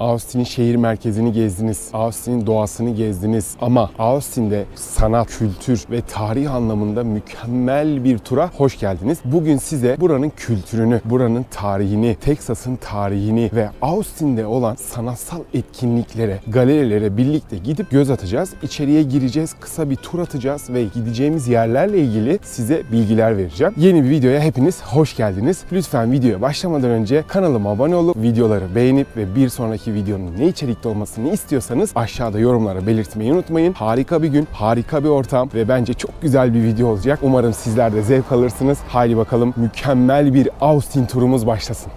Austin'in şehir merkezini gezdiniz. Austin'in doğasını gezdiniz. Ama Austin'de sanat, kültür ve tarih anlamında mükemmel bir tura hoş geldiniz. Bugün size buranın kültürünü, buranın tarihini, Texas'ın tarihini ve Austin'de olan sanatsal etkinliklere, galerilere birlikte gidip göz atacağız. İçeriye gireceğiz, kısa bir tur atacağız ve gideceğimiz yerlerle ilgili size bilgiler vereceğim. Yeni bir videoya hepiniz hoş geldiniz. Lütfen videoya başlamadan önce kanalıma abone olup videoları beğenip ve bir sonraki videonun ne içerikte olmasını istiyorsanız aşağıda yorumlara belirtmeyi unutmayın. Harika bir gün, harika bir ortam ve bence çok güzel bir video olacak. Umarım sizler de zevk alırsınız. Haydi bakalım mükemmel bir Austin turumuz başlasın.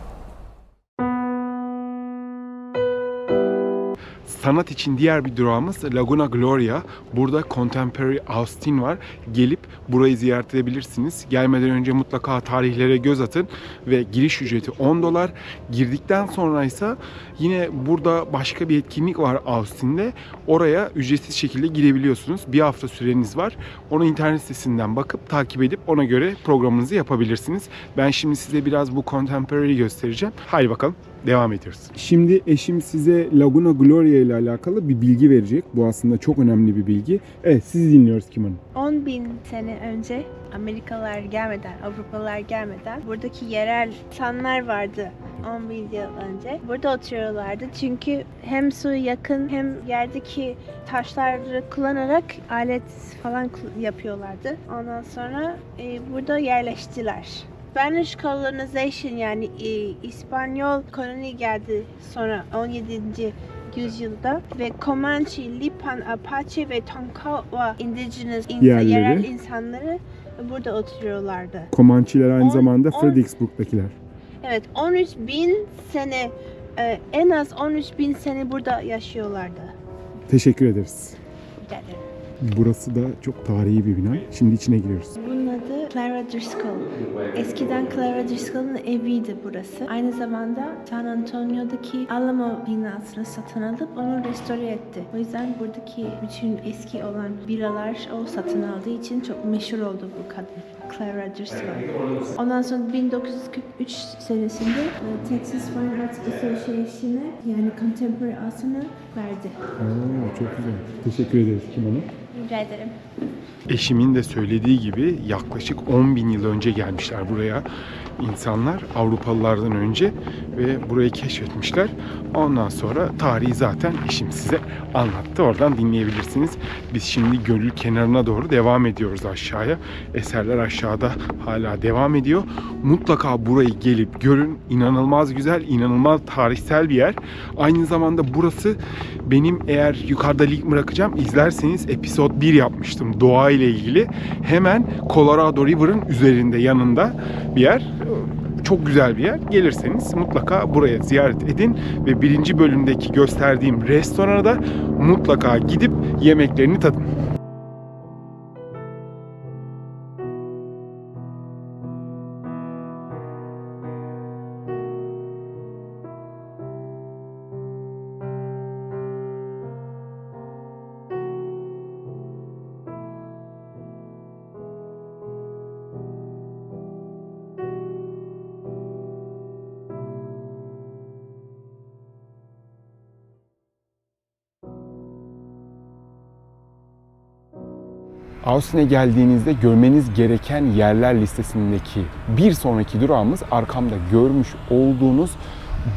Sanat için diğer bir durağımız Laguna Gloria. Burada Contemporary Austin var. Gelip burayı ziyaret edebilirsiniz. Gelmeden önce mutlaka tarihlere göz atın ve giriş ücreti $10. Girdikten sonra ise yine burada başka bir etkinlik var Austin'de. Oraya ücretsiz şekilde girebiliyorsunuz. Bir hafta süreniz var. Onu internet sitesinden bakıp takip edip ona göre programınızı yapabilirsiniz. Ben şimdi size biraz bu Contemporary göstereceğim. Haydi bakalım. Devam ediyoruz. Şimdi eşim size Laguna Gloria ile alakalı bir bilgi verecek. Bu aslında çok önemli bir bilgi. Evet, sizi dinliyoruz Kim Hanım. 10.000 sene önce Amerikalılar gelmeden, Avrupalılar gelmeden buradaki yerel insanlar vardı. 10.000 yıl önce. Burada oturuyorlardı çünkü hem suya yakın hem yerdeki taşları kullanarak alet falan yapıyorlardı. Ondan sonra burada yerleştiler. Spanish colonization yani İspanyol koloni geldi sonra 17. yüzyılda ve Comanche, Lipan, Apache ve Tonkawa indigenous yerel insanları burada oturuyorlardı. Comanche'ler aynı zamanda Fredericksburg'dakiler. Evet, 13.000 sene en az 13.000 sene burada yaşıyorlardı. Teşekkür ederiz. Rica ederim. Burası da çok tarihi bir bina. Şimdi içine giriyoruz. Bunun adı Clara Driscoll. Eskiden Clara Driscoll'ın eviydi burası. Aynı zamanda San Antonio'daki Alamo binasını satın alıp onu restore etti. O yüzden buradaki bütün eski olan villalar o satın aldığı için çok meşhur oldu bu kadın. Clara Driscoll. Ondan sonra 1943 senesinde Texas Fine Arts Association'e yani Contemporary Austin'ı verdi. Çok güzel. Teşekkür ederiz Kim Hanım. Rica ederim. Eşimin de söylediği gibi yaklaşık 10.000 yıl önce gelmişler buraya insanlar Avrupalılardan önce ve burayı keşfetmişler. Ondan sonra tarihi zaten eşim size anlattı. Oradan dinleyebilirsiniz. Biz şimdi gölün kenarına doğru devam ediyoruz aşağıya. Eserler aşağıda hala devam ediyor. Mutlaka burayı gelip görün. İnanılmaz güzel, inanılmaz tarihsel bir yer. Aynı zamanda burası benim eğer yukarıda link bırakacağım izlerseniz episode 1 yapmıştım doğa ile ilgili. Hemen Colorado River'ın üzerinde yanında bir yer. Çok güzel bir yer. Gelirseniz mutlaka buraya ziyaret edin ve birinci bölümdeki gösterdiğim restorana da mutlaka gidip yemeklerini tadın. Austin'e geldiğinizde görmeniz gereken yerler listesindeki bir sonraki durağımız arkamda görmüş olduğunuz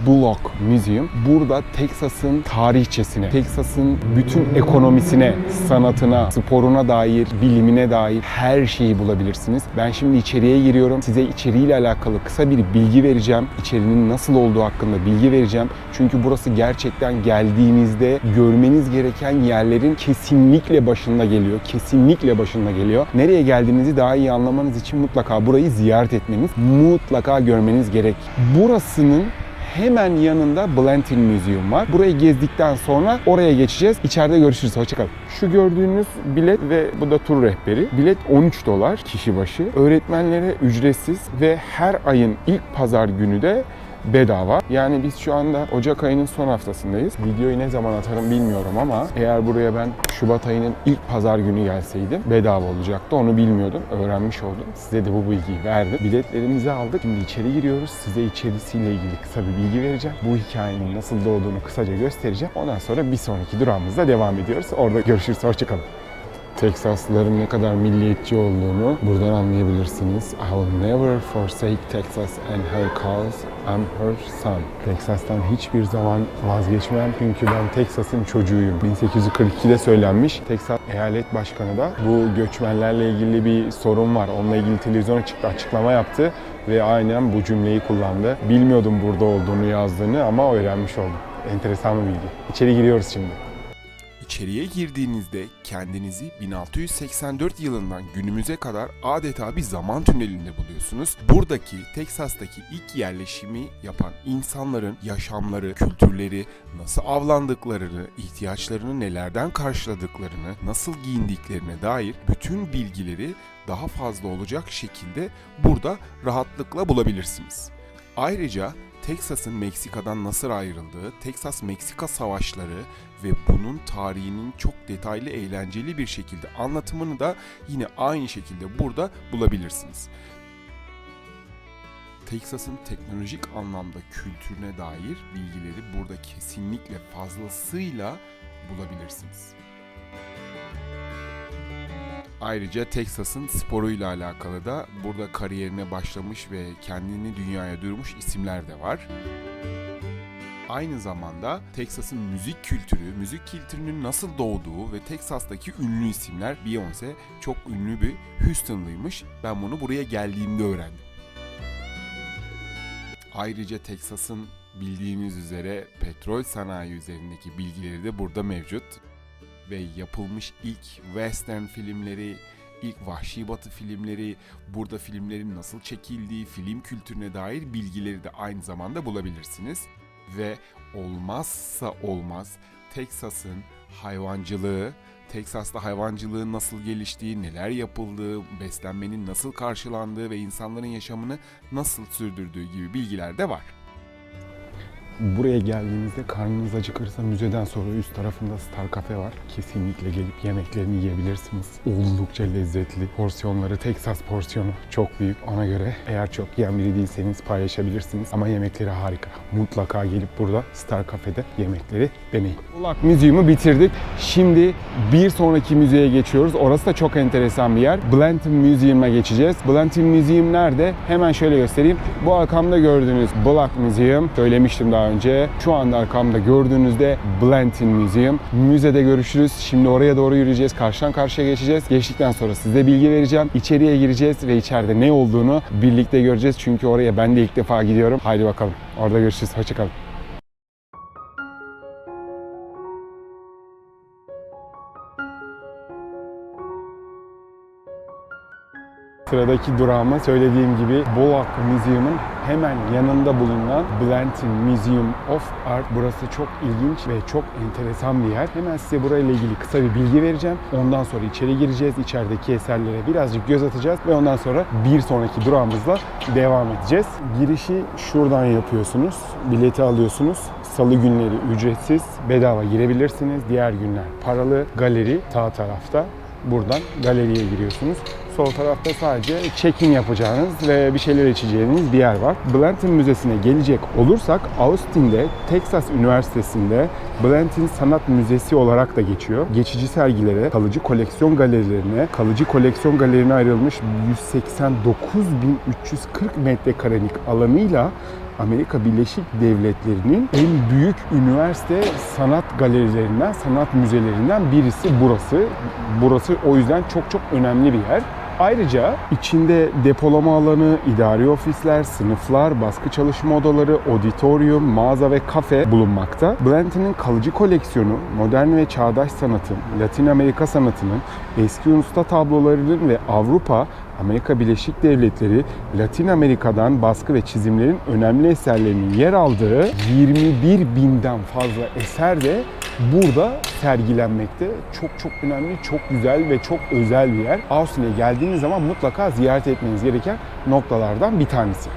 Bullock Museum. Burada Texas'ın tarihçesine, Texas'ın bütün ekonomisine, sanatına, sporuna dair, bilimine dair her şeyi bulabilirsiniz. Ben şimdi içeriye giriyorum. Size içeriğiyle alakalı kısa bir bilgi vereceğim. İçerinin nasıl olduğu hakkında bilgi vereceğim. Çünkü burası gerçekten geldiğinizde görmeniz gereken yerlerin kesinlikle başında geliyor. Kesinlikle başında geliyor. Nereye geldiğinizi daha iyi anlamanız için mutlaka burayı ziyaret etmeniz, mutlaka görmeniz gerek. Burasının hemen yanında Blanton Museum var. Burayı gezdikten sonra oraya geçeceğiz. İçeride görüşürüz. Hoşçakalın. Şu gördüğünüz bilet ve bu da tur rehberi. Bilet $13 kişi başı. Öğretmenlere ücretsiz ve her ayın ilk pazar günü de bedava. Yani biz şu anda Ocak ayının son haftasındayız. Videoyu ne zaman atarım bilmiyorum ama eğer buraya ben Şubat ayının ilk pazar günü gelseydim bedava olacaktı. Onu bilmiyordum. Öğrenmiş oldum. Size de bu bilgiyi verdim. Biletlerimizi aldık. Şimdi içeri giriyoruz. Size içerisiyle ilgili kısa bir bilgi vereceğim. Bu hikayenin nasıl doğduğunu kısaca göstereceğim. Ondan sonra bir sonraki durağımızda devam ediyoruz. Orada görüşürüz. Hoşçakalın. Teksaslıların ne kadar milliyetçi olduğunu buradan anlayabilirsiniz. I will never forsake Texas and her cause. I'm her son. Teksas'tan hiçbir zaman vazgeçmem çünkü ben Teksas'ın çocuğuyum. 1842'de söylenmiş. Teksas eyalet başkanı da bu göçmenlerle ilgili bir sorun var. Onunla ilgili televizyona çıktı, açıklama yaptı ve aynen bu cümleyi kullandı. Bilmiyordum burada olduğunu yazdığını ama öğrenmiş oldum. Enteresan bir bilgi. İçeri giriyoruz şimdi. İçeriye girdiğinizde kendinizi 1684 yılından günümüze kadar adeta bir zaman tünelinde buluyorsunuz. Buradaki, Teksas'taki ilk yerleşimi yapan insanların yaşamları, kültürleri, nasıl avlandıklarını, ihtiyaçlarını nelerden karşıladıklarını, nasıl giyindiklerine dair bütün bilgileri daha fazla olacak şekilde burada rahatlıkla bulabilirsiniz. Ayrıca Teksas'ın Meksika'dan nasıl ayrıldığı, Teksas-Meksika savaşları ve bunun tarihinin çok detaylı, eğlenceli bir şekilde anlatımını da yine aynı şekilde burada bulabilirsiniz. Teksas'ın teknolojik anlamda kültürüne dair bilgileri burada kesinlikle fazlasıyla bulabilirsiniz. Ayrıca Teksas'ın sporuyla alakalı da burada kariyerine başlamış ve kendini dünyaya duyurmuş isimler de var. Aynı zamanda Teksas'ın müzik kültürünün nasıl doğduğu ve Teksas'taki ünlü isimler, Beyoncé çok ünlü bir Houstonlıymış. Ben bunu buraya geldiğimde öğrendim. Ayrıca Teksas'ın bildiğiniz üzere petrol sanayi üzerindeki bilgileri de burada mevcut. Ve yapılmış ilk western filmleri, ilk Vahşi Batı filmleri, burada filmlerin nasıl çekildiği, film kültürüne dair bilgileri de aynı zamanda bulabilirsiniz. Ve olmazsa olmaz Teksas'ın hayvancılığı, Teksas'ta hayvancılığın nasıl geliştiği, neler yapıldığı, beslenmenin nasıl karşılandığı ve insanların yaşamını nasıl sürdürdüğü gibi bilgiler de var. Buraya geldiğinizde karnınız acıkırsa müzeden sonra üst tarafında Star Cafe var. Kesinlikle gelip yemeklerini yiyebilirsiniz. Oldukça lezzetli. Porsiyonları Teksas porsiyonu çok büyük. Ona göre eğer çok yiyen biri değilseniz paylaşabilirsiniz. Ama yemekleri harika. Mutlaka gelip burada Star Cafe'de yemekleri deneyin. Bullock Museum'u bitirdik. Şimdi bir sonraki müzeye geçiyoruz. Orası da çok enteresan bir yer. Blanton Museum'a geçeceğiz. Blanton Museum nerede? Hemen şöyle göstereyim. Bu arkamda gördüğünüz Bullock Museum, söylemiştim daha önce. Şu anda arkamda gördüğünüzde Blanton Museum. Müzede görüşürüz. Şimdi oraya doğru yürüyeceğiz. Karşıdan karşıya geçeceğiz. Geçtikten sonra size bilgi vereceğim. İçeriye gireceğiz ve içeride ne olduğunu birlikte göreceğiz. Çünkü oraya ben de ilk defa gidiyorum. Haydi bakalım. Orada görüşürüz. Hoşçakalın. Sıradaki durağıma söylediğim gibi Bullock Museum'un hemen yanında bulunan Blanton Museum of Art. Burası çok ilginç ve çok enteresan bir yer. Hemen size burayla ilgili kısa bir bilgi vereceğim. Ondan sonra içeri gireceğiz. İçerideki eserlere birazcık göz atacağız ve ondan sonra bir sonraki durağımızla devam edeceğiz. Girişi şuradan yapıyorsunuz. Bileti alıyorsunuz. Salı günleri ücretsiz, bedava girebilirsiniz. Diğer günler paralı. Galeri sağ tarafta. Buradan galeriye giriyorsunuz. Sol tarafta sadece check-in yapacağınız ve bir şeyler içeceğiniz bir yer var. Blanton Müzesi'ne gelecek olursak Austin'de, Texas Üniversitesi'nde Blanton Sanat Müzesi olarak da geçiyor. Geçici sergilere, kalıcı koleksiyon galerilerine ayrılmış 189.340 metrekarelik alanıyla Amerika Birleşik Devletleri'nin en büyük üniversite sanat galerilerinden, sanat müzelerinden birisi burası. Burası o yüzden çok çok önemli bir yer. Ayrıca içinde depolama alanı, idari ofisler, sınıflar, baskı çalışma odaları, auditorium, mağaza ve kafe bulunmakta. Blanton'ın kalıcı koleksiyonu, modern ve çağdaş sanatın, Latin Amerika sanatının, eski usta tablolarının ve Amerika Birleşik Devletleri, Latin Amerika'dan baskı ve çizimlerin önemli eserlerinin yer aldığı 21.000'den fazla eser de burada sergilenmekte. Çok çok önemli, çok güzel ve çok özel bir yer. Austin'e geldiğiniz zaman mutlaka ziyaret etmeniz gereken noktalardan bir tanesi.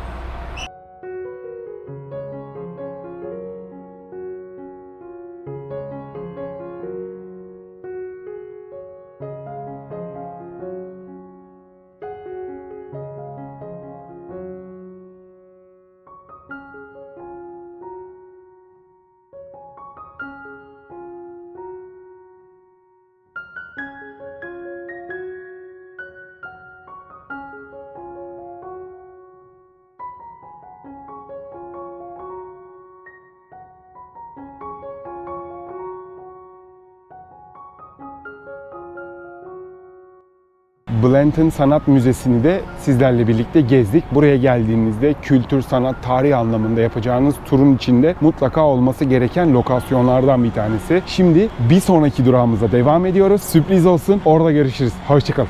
Blanton Sanat Müzesi'ni de sizlerle birlikte gezdik. Buraya geldiğinizde kültür, sanat, tarih anlamında yapacağınız turun içinde mutlaka olması gereken lokasyonlardan bir tanesi. Şimdi bir sonraki durağımıza devam ediyoruz. Sürpriz olsun. Orada görüşürüz. Hoşçakalın.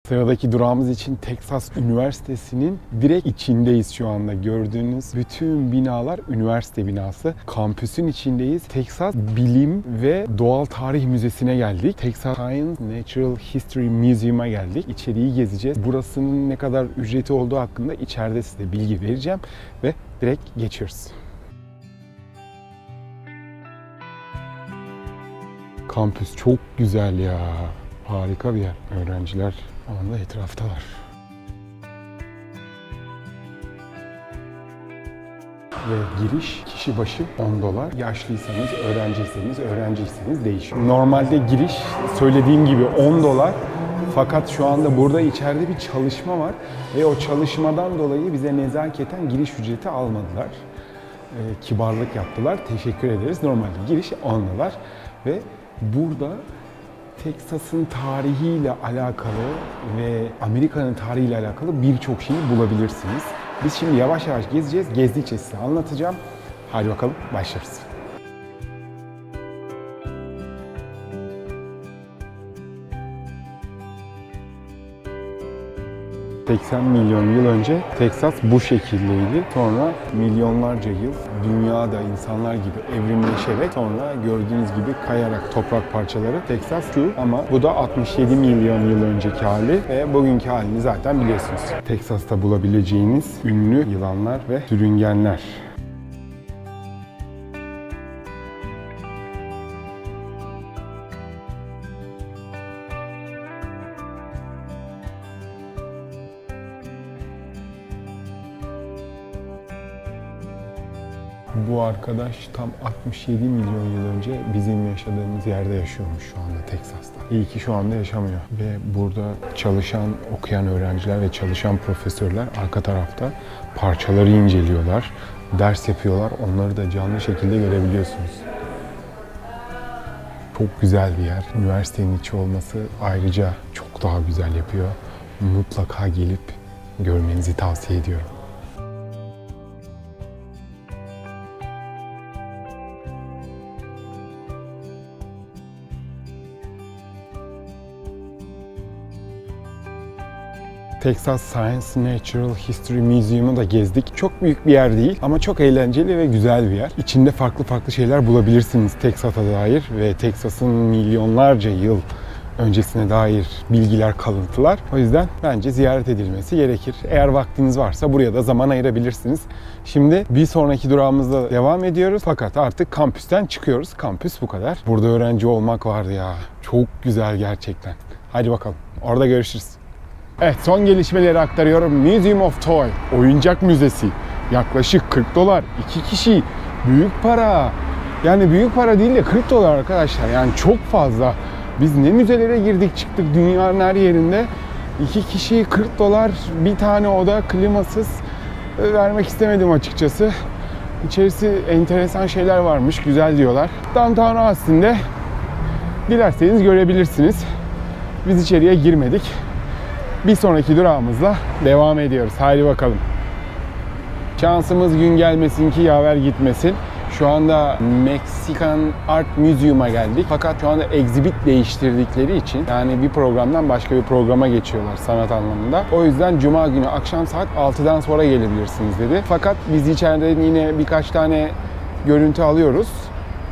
Sıradaki durağımız için Texas Üniversitesi'nin direkt içindeyiz şu anda. Gördüğünüz bütün binalar üniversite binası. Kampüsün içindeyiz. Texas Bilim ve Doğal Tarih Müzesi'ne geldik. Texas Science Natural History Museum'a geldik. İçeriği gezeceğiz. Burasının ne kadar ücreti olduğu hakkında içeride size bilgi vereceğim ve direkt geçiyoruz. Kampüs çok güzel ya. Harika bir yer. Öğrenciler anda etraftalar. Ve giriş kişi başı $10. Yaşlıysanız, öğrenciyseniz değişiyor. Normalde giriş söylediğim gibi $10. Fakat şu anda burada içeride bir çalışma var ve o çalışmadan dolayı bize nezaketen giriş ücreti almadılar. Kibarlık yaptılar. Teşekkür ederiz. Normalde giriş $10 ve burada Texas'ın tarihiyle alakalı ve Amerika'nın tarihiyle alakalı birçok şeyi bulabilirsiniz. Biz şimdi yavaş yavaş gezeceğiz. Gezdikçe size anlatacağım. Hadi bakalım başlarız. 80 milyon yıl önce Texas bu şekildeydi. Sonra milyonlarca yıl dünyada insanlar gibi evrimleşerek sonra gördüğünüz gibi kayarak toprak parçaları Texas şu ama bu da 67 milyon yıl önceki hali ve bugünkü halini zaten biliyorsunuz. Texas'ta bulabileceğiniz ünlü yılanlar ve sürüngenler. Bu arkadaş tam 67 milyon yıl önce bizim yaşadığımız yerde yaşıyormuş şu anda Texas'ta. İyi ki şu anda yaşamıyor. Ve burada çalışan, okuyan öğrenciler ve çalışan profesörler arka tarafta parçaları inceliyorlar, ders yapıyorlar. Onları da canlı şekilde görebiliyorsunuz. Çok güzel bir yer. Üniversitenin içi olması ayrıca çok daha güzel yapıyor. Mutlaka gelip görmenizi tavsiye ediyorum. Texas Science Natural History Museum'u da gezdik. Çok büyük bir yer değil ama çok eğlenceli ve güzel bir yer. İçinde farklı şeyler bulabilirsiniz Texas'a dair ve Texas'ın milyonlarca yıl öncesine dair bilgiler, kalıntılar. O yüzden bence ziyaret edilmesi gerekir. Eğer vaktiniz varsa buraya da zaman ayırabilirsiniz. Şimdi bir sonraki durağımızda devam ediyoruz. Fakat artık kampüsten çıkıyoruz. Kampüs bu kadar. Burada öğrenci olmak vardı ya. Çok güzel gerçekten. Hadi bakalım. Orada görüşürüz. Evet, son gelişmeleri aktarıyorum. Museum of Toy, oyuncak müzesi. Yaklaşık $40. 2 kişi. Büyük para. Yani büyük para değil de $40 arkadaşlar. Yani çok fazla. Biz ne müzelere girdik çıktık dünyanın her yerinde. 2 kişi $40, bir tane oda klimasız. Vermek istemedim açıkçası. İçerisi enteresan şeyler varmış, güzel diyorlar. Downtown Austin'de dilerseniz görebilirsiniz. Biz içeriye girmedik. Bir sonraki durağımızla devam ediyoruz. Haydi bakalım. Şansımız gün gelmesin ki yaver gitmesin. Şu anda Mexican Art Museum'a geldik. Fakat şu anda exhibit değiştirdikleri için yani bir programdan başka bir programa geçiyorlar sanat anlamında. O yüzden Cuma günü akşam saat 6'dan sonra gelebilirsiniz dedi. Fakat biz içeride yine birkaç tane görüntü alıyoruz.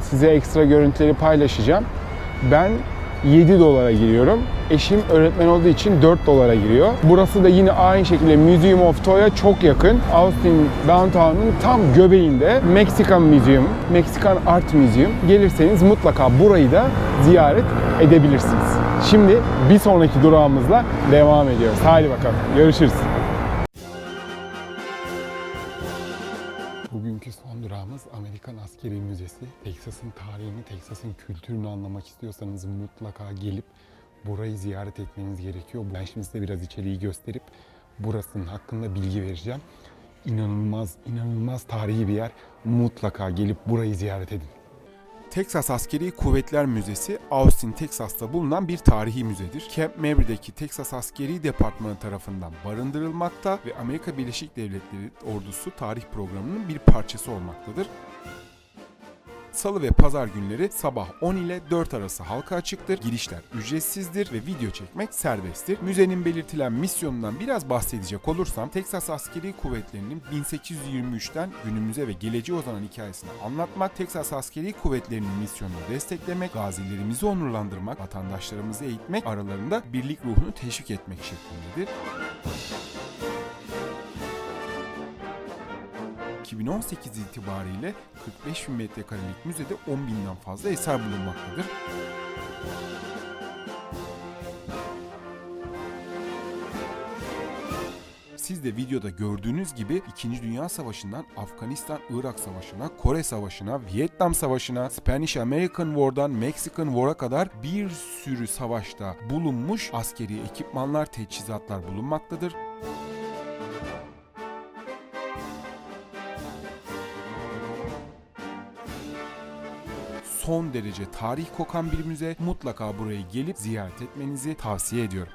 Size ekstra görüntüleri paylaşacağım. Ben $7 giriyorum. Eşim öğretmen olduğu için $4 giriyor. Burası da yine aynı şekilde Museum of Toy'a çok yakın. Austin Downtown'un tam göbeğinde Mexican Museum, Mexican Art Museum. Gelirseniz mutlaka burayı da ziyaret edebilirsiniz. Şimdi bir sonraki durağımızla devam ediyoruz. Haydi bakalım. Görüşürüz. Bugünkü son durağımız Amerikan Askeri Müzesi. Texas'ın tarihini, Texas'ın kültürünü anlamak istiyorsanız mutlaka gelip burayı ziyaret etmeniz gerekiyor. Ben şimdi size biraz içeriği gösterip burasının hakkında bilgi vereceğim. İnanılmaz tarihi bir yer. Mutlaka gelip burayı ziyaret edin. Texas Askeri Kuvvetler Müzesi, Austin, Texas'ta bulunan bir tarihi müzedir. Camp Mabry'deki Texas Askeri Departmanı tarafından barındırılmakta ve Amerika Birleşik Devletleri Ordusu tarih programının bir parçası olmaktadır. Salı ve pazar günleri sabah 10 ile 4 arası halka açıktır. Girişler ücretsizdir ve video çekmek serbesttir. Müzenin belirtilen misyonundan biraz bahsedecek olursam, Texas Askeri Kuvvetleri'nin 1823'ten günümüze ve geleceğe uzanan hikayesini anlatmak, Texas Askeri Kuvvetleri'nin misyonunu desteklemek, gazilerimizi onurlandırmak, vatandaşlarımızı eğitmek, aralarında birlik ruhunu teşvik etmek şeklindedir. 2018 itibariyle 45.000 metrekarelik müzede 10.000'den fazla eser bulunmaktadır. Siz de videoda gördüğünüz gibi 2. Dünya Savaşı'ndan Afganistan-Irak Savaşı'na, Kore Savaşı'na, Vietnam Savaşı'na, Spanish-American War'dan Mexican War'a kadar bir sürü savaşta bulunmuş askeri ekipmanlar, teçhizatlar bulunmaktadır. Son derece tarih kokan bir müze. Mutlaka buraya gelip ziyaret etmenizi tavsiye ediyorum.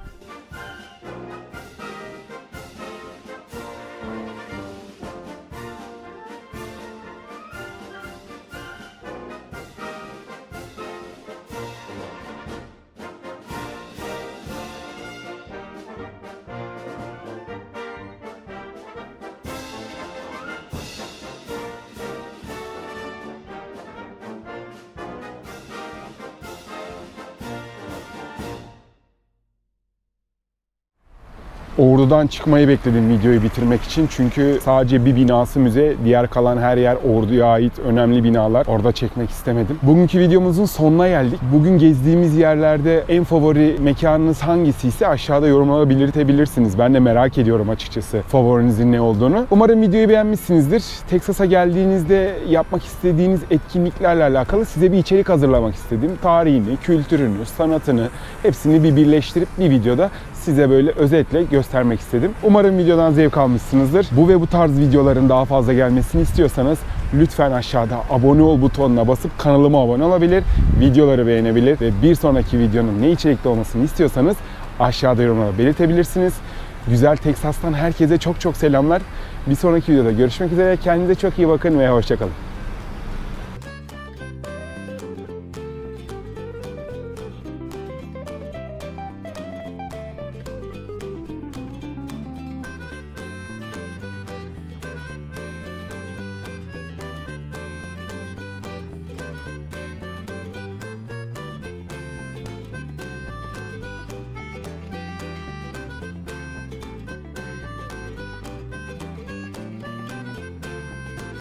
Ordu'dan çıkmayı bekledim videoyu bitirmek için. Çünkü sadece bir binası müze, diğer kalan her yer Ordu'ya ait önemli binalar. Orada çekmek istemedim. Bugünkü videomuzun sonuna geldik. Bugün gezdiğimiz yerlerde en favori mekanınız hangisiyse aşağıda yorumlara belirtebilirsiniz. Ben de merak ediyorum açıkçası favorinizin ne olduğunu. Umarım videoyu beğenmişsinizdir. Texas'a geldiğinizde yapmak istediğiniz etkinliklerle alakalı size bir içerik hazırlamak istedim. Tarihini, kültürünü, sanatını hepsini bir birleştirip bir videoda size böyle özetle göstermek istedim. Umarım videodan zevk almışsınızdır. Bu ve bu tarz videoların daha fazla gelmesini istiyorsanız lütfen aşağıda abone ol butonuna basıp kanalıma abone olabilir, videoları beğenebilir ve bir sonraki videonun ne içerikte olmasını istiyorsanız aşağıda yorumlara belirtebilirsiniz. Güzel Texas'tan herkese çok selamlar. Bir sonraki videoda görüşmek üzere. Kendinize çok iyi bakın ve hoşça kalın.